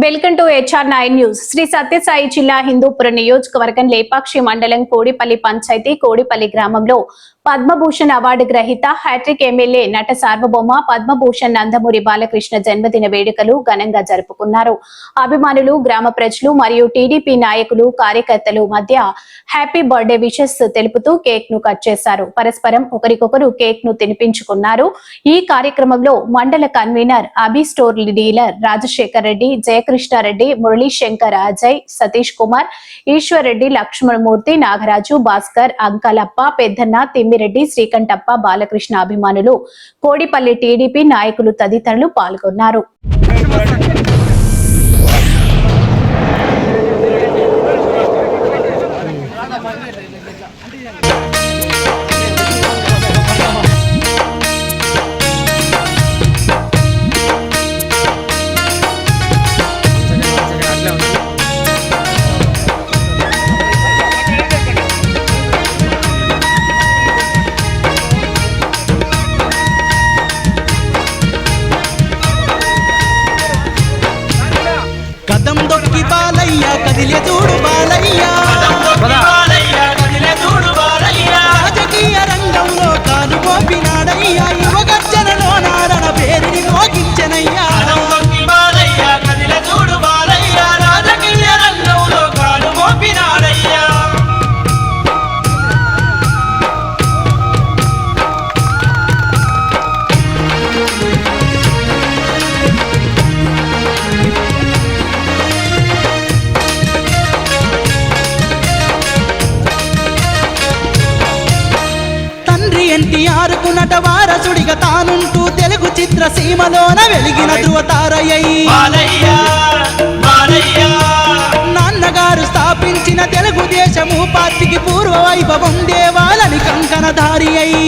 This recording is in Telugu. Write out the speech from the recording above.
Welcome to HR9 news. Shri Sathya Sai జిల్లా హిందూపురం నియోజకవర్గం లేపాక్షి మండలం కోడిపల్లి పంచాయతీ కోడిపల్లి గ్రామంలో పద్మభూషణ్ అవార్డు గ్రహీత హ్యాట్రిక్ ఎమ్మెల్యే నట సార్వభౌమ పద్మభూషణ్ నందమూరి బాలకృష్ణ జన్మదిన వేడుకలు ఘనంగా జరుపుకున్నారు. అభిమానులు, గ్రామ ప్రజలు మరియు టీడీపీ నాయకులు, కార్యకర్తలు మధ్య హ్యాపీ బర్త్డే విషెస్ తెలుపుతూ కేక్ ను కట్ చేశారు. పరస్పరం ఒకరికొకరు కేక్ ను తినిపించుకున్నారు. ఈ కార్యక్రమంలో మండల కన్వీనర్, అభి స్టోర్ డీలర్ రాజశేఖర్ రెడ్డి, జయకృష్ణారెడ్డి, మురళీ శంకర్, అజయ్, సతీష్ కుమార్, ఈశ్వర్ రెడ్డి, లక్ష్మణమూర్తి, నాగరాజు, భాస్కర్, అంకలప్ప, పెద్దన్న, తిమ్మిరెడ్డి, శ్రీకంఠప్ప, బాలకృష్ణ అభిమానులు, కోడిపల్లి టీడీపీ నాయకులు తదితరులు పాల్గొన్నారు. కదం దొక్కి బాలయ్య కదిలే చూడు బాలయ్య, రాజకీయ రంగంలో కాలు మోపినాడయ్యా, యువగర్జనలో నారణ పేరుని మోగించనయ్యా. NTR కు నట వారసుడిగా తానుంటూ తెలుగు చిత్ర సీమలోన వెలిగిన ధృవతారయ్యి, నాన్నగారు స్థాపించిన తెలుగుదేశము పార్టీకి పూర్వ వైభవం దేవాలని కంకణధారి అయ్యి,